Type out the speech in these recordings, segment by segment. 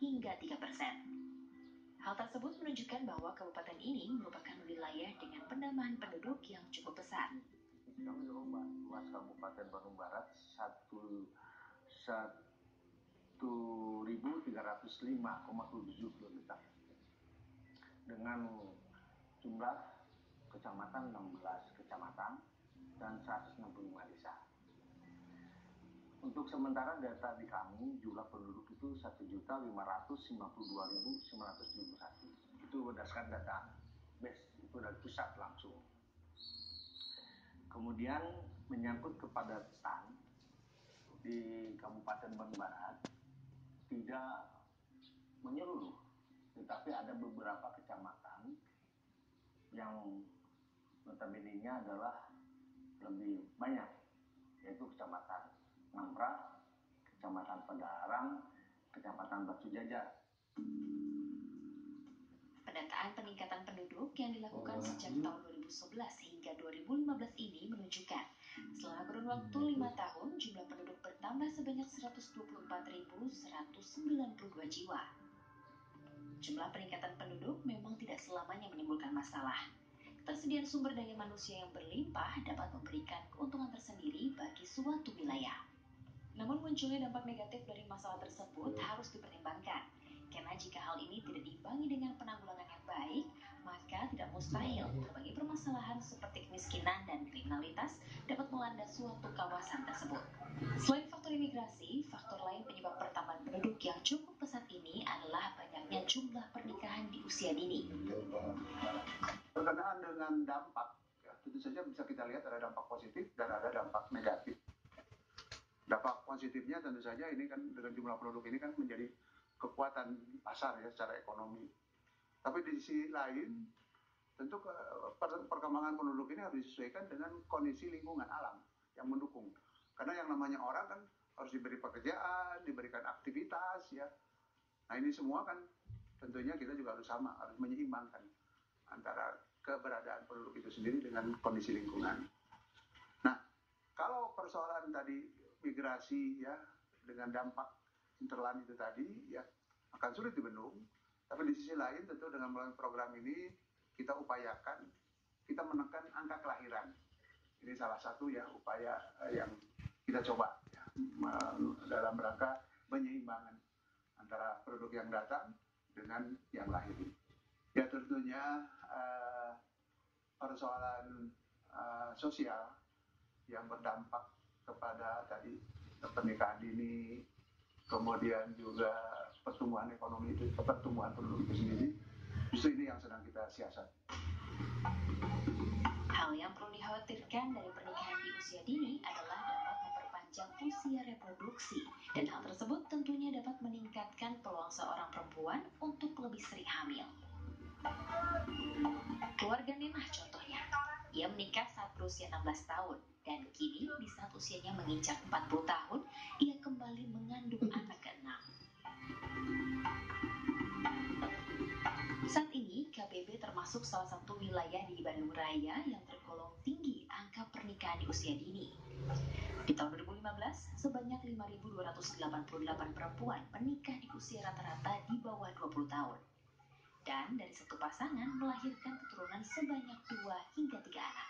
hingga 3%. Hal tersebut menunjukkan bahwa kabupaten ini merupakan wilayah dengan penambahan penduduk yang cukup besar. Kami luas Kabupaten Bandung Barat 1.305,7 km dengan jumlah kecamatan 16 kecamatan dan 165 desa. Untuk sementara data di kami, jumlah penduduk itu 1.552.971. Itu berdasarkan data BES, itu dari pusat langsung. Kemudian menyangkut kepadatan di Kabupaten Bandung Barat, tidak menyeluruh, tetapi ada beberapa kecamatan yang notabene-nya adalah lebih banyak, yaitu Kecamatan Ngamprah, Kecamatan Pedarang, Kecamatan Batu Jajar. Pendataan peningkatan penduduk yang dilakukan sejak tahun 2011 hingga 2015 ini menunjukkan selama kurun waktu 5 tahun jumlah penduduk bertambah sebanyak 124.192 jiwa. Jumlah peningkatan penduduk memang tidak selamanya menimbulkan masalah. Ketersediaan sumber daya manusia yang berlimpah dapat memberikan keuntungan tersendiri bagi suatu wilayah. Namun munculnya dampak negatif dari masalah tersebut harus dipertimbangkan, karena jika hal ini tidak diimbangi dengan penanggulangan yang baik, maka tidak mustahil berbagai permasalahan seperti kemiskinan dan kriminalitas dapat melanda suatu kawasan tersebut. Selain faktor imigrasi, faktor lain penyebab pertambahan penduduk yang cukup pesat ini adalah banyaknya jumlah pernikahan di usia dini. Berkenaan dengan dampak, ya, tentu saja bisa kita lihat ada dampak positif dan ada dampak negatif. Dampak positifnya tentu saja ini kan dengan jumlah penduduk ini kan menjadi kekuatan pasar ya secara ekonomi. Tapi di sisi lain tentu perkembangan penduduk ini harus disesuaikan dengan kondisi lingkungan alam yang mendukung. Karena yang namanya orang kan harus diberi pekerjaan, diberikan aktivitas ya. Nah ini semua kan tentunya kita juga harus sama, harus menyeimbangkan antara keberadaan penduduk itu sendiri dengan kondisi lingkungan. Nah kalau persoalan tadi migrasi ya dengan dampak interland itu tadi ya akan sulit dibendung, tapi di sisi lain tentu dengan melalui program ini kita upayakan kita menekan angka kelahiran. Ini salah satu ya upaya yang kita coba ya, dalam rangka penyeimbangkan antara penduduk yang datang dengan yang lahir. Ya tentunya persoalan sosial yang berdampak kepada tadi pernikahan dini, kemudian juga pertumbuhan ekonomi itu, pertumbuhan penduduk itu sendiri, justru ini yang sedang kita siasat. Hal yang perlu dikhawatirkan dari pernikahan di usia dini adalah dapat memperpanjang usia reproduksi, dan hal tersebut tentunya dapat meningkatkan peluang seorang perempuan untuk lebih sering hamil. Keluarga Nenah contohnya, ia menikah saat berusia 16 tahun, dan kini di saat usianya menginjak 40 tahun, ia kembali mengandung anak ke-6. Saat ini, KBB termasuk salah satu wilayah di Bandung Raya yang tergolong tinggi angka pernikahan di usia dini. Di tahun 2015, sebanyak 5.288 perempuan menikah di usia rata-rata di bawah 20 tahun. Dan dari satu pasangan melahirkan keturunan sebanyak 2 hingga 3 anak.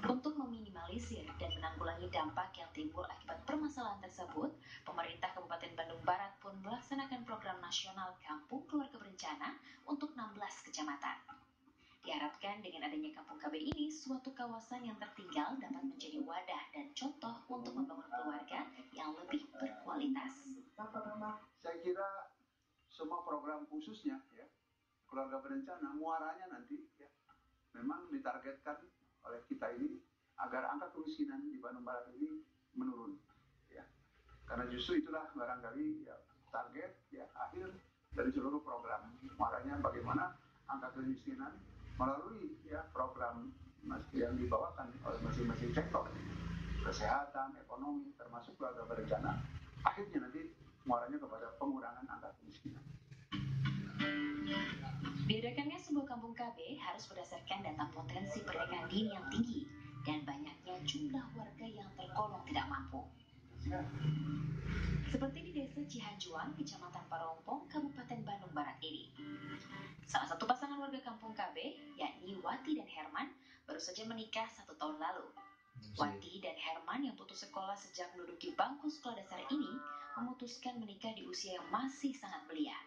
Untuk meminimalisir dan menanggulangi dampak yang timbul akibat permasalahan tersebut, pemerintah Kabupaten Bandung Barat pun melaksanakan program nasional Kampung Keluarga Berencana untuk 16 kecamatan. Diharapkan dengan adanya Kampung KB ini, suatu kawasan yang tertinggal dapat menjadi wadah dan contoh untuk membangun keluarga yang lebih berkualitas. Saya kira semua program khususnya ya, Keluarga Berencana, muaranya nanti ya, memang ditargetkan oleh kita ini agar angka kemiskinan di Bandung Barat ini menurun ya. Karena justru itulah barangkali ya, target ya akhir dari seluruh program. Muaranya bagaimana angka kemiskinan melalui ya program yang dibawakan oleh masing-masing sektor, kesehatan, ekonomi, termasuk Keluarga Berencana, akhirnya nanti muaranya kepada pengurangan angka kemiskinan. Diadakannya sebuah kampung KB harus berdasarkan data potensi pernikahan dini yang tinggi dan banyaknya jumlah warga yang tergolong tidak mampu. Seperti di desa Cihanjuang, Kecamatan Parompong, Kabupaten Bandung Barat ini. Salah satu pasangan warga kampung KB, yakni Wati dan Herman, baru saja menikah 1 tahun lalu. Wati dan Herman yang putus sekolah sejak menduduki bangku sekolah dasar ini memutuskan menikah di usia yang masih sangat belia.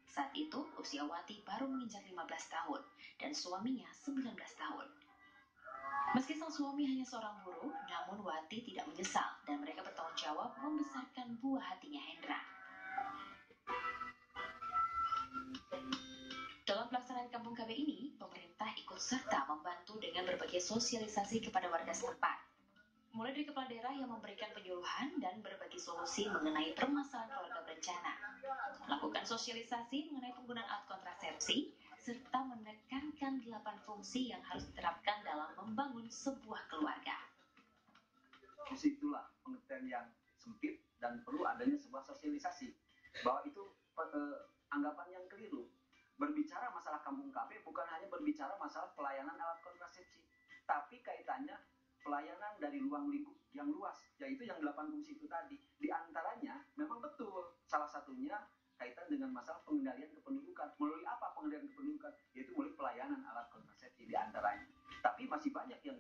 Saat itu, usia Wati baru menginjak 15 tahun dan suaminya 19 tahun. Meski sang suami hanya seorang buruh, namun Wati tidak menyesal dan mereka bertanggung jawab membesarkan buah hatinya Hendra. Dalam pelaksanaan kampung KB ini, pemerintah ikut serta membantu dengan berbagai sosialisasi kepada warga setempat. Mulai dari kepala daerah yang memberikan penyuluhan dan berbagi solusi mengenai permasalahan keluarga berencana. Lakukan sosialisasi mengenai penggunaan alat kontrasepsi, serta menekankan 8 fungsi yang harus diterapkan dalam membangun sebuah keluarga. Disitulah pengertian yang sempit dan perlu adanya sebuah sosialisasi. Bahwa itu anggapan yang keliru. Berbicara masalah kampung KB bukan hanya berbicara masalah pelayanan alat kontrasepsi, tapi kaitannya pelayanan dari ruang lingkup yang luas, yaitu yang 8 fungsi itu tadi. Di antaranya memang betul, salah satunya kaitan dengan masalah pengendalian kependudukan. Melalui apa pengendalian kependudukan? Yaitu melalui pelayanan alat kontrasepsi di antaranya. Tapi masih banyak yang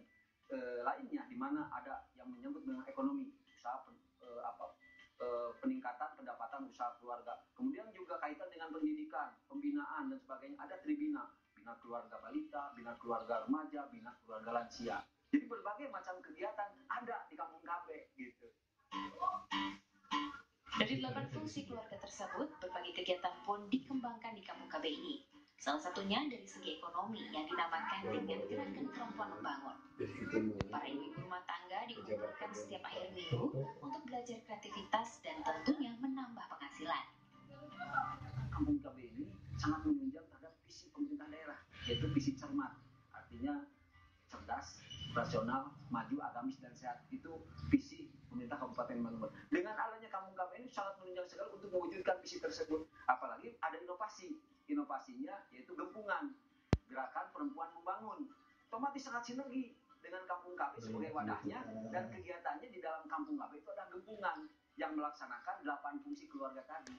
lainnya, di mana ada yang menyebut dengan ekonomi, usaha peningkatan pendapatan usaha keluarga. Kemudian juga kaitan dengan pendidikan, pembinaan dan sebagainya. Ada tribina, bina keluarga balita, bina keluarga remaja, bina keluarga lansia. Jadi berbagai macam kegiatan ada di kampung KB gitu. Dari 8 fungsi keluarga tersebut, berbagai kegiatan pun dikembangkan di kampung KB ini. Salah satunya dari segi ekonomi yang dinamakan dengan Gerakan Perempuan Membangun. Para ibu rumah tangga dikumpulkan setiap akhir minggu untuk belajar kreativitas dan tentunya menambah penghasilan. Kampung KB ini sangat menunjang terhadap visi pemerintah daerah, yaitu visi cermat. Artinya cerdas, rasional, maju, agamis, dan sehat. Itu visi pemerintah Kabupaten Bandung. Dengan adanya kampung KB ini sangat menunjang sekali untuk mewujudkan visi tersebut. Apalagi ada inovasi. Inovasinya yaitu gempungan, Gerakan Perempuan Membangun. Otomatis sangat sinergi dengan kampung KB sebagai wadahnya, dan kegiatannya di dalam kampung KB itu ada gempungan yang melaksanakan 8 fungsi keluarga tadi.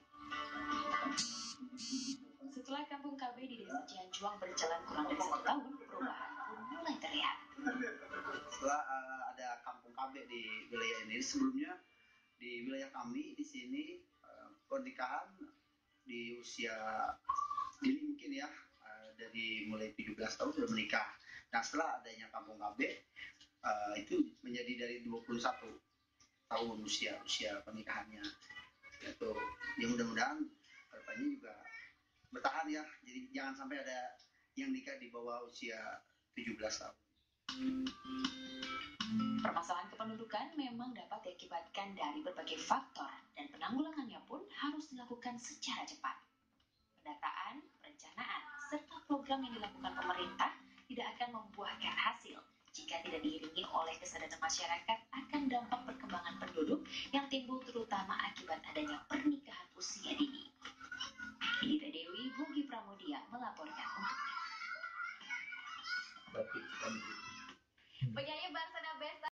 Setelah kampung KB di desa Cihanjuang berjalan kurang dari 1 tahun, perubahan pun mulai terlihat. Setelah ada kampung KB di wilayah ini, sebelumnya di wilayah kami di sini pernikahan di usia dini mungkin ya, dari mulai 17 tahun sudah menikah. Nah, setelah adanya kampung KB itu menjadi dari 21 tahun usia pernikahannya. Itu ya, mudah-mudahan kedepannya juga bertahan ya. Jadi jangan sampai ada yang nikah di bawah usia 17 tahun. Permasalahan kependudukan memang dapat diakibatkan dari berbagai faktor dan penanggulangannya pun harus dilakukan secara cepat. Pendataan, perencanaan, serta program yang dilakukan pemerintah tidak akan membuahkan hasil jika tidak diiringi oleh kesadaran masyarakat akan dampak perkembangan penduduk yang timbul terutama akibat adanya pernikahan usia dini. Indira Dewi, Bogi Pramudia melaporkan untuk Penyanyi Barsana Besta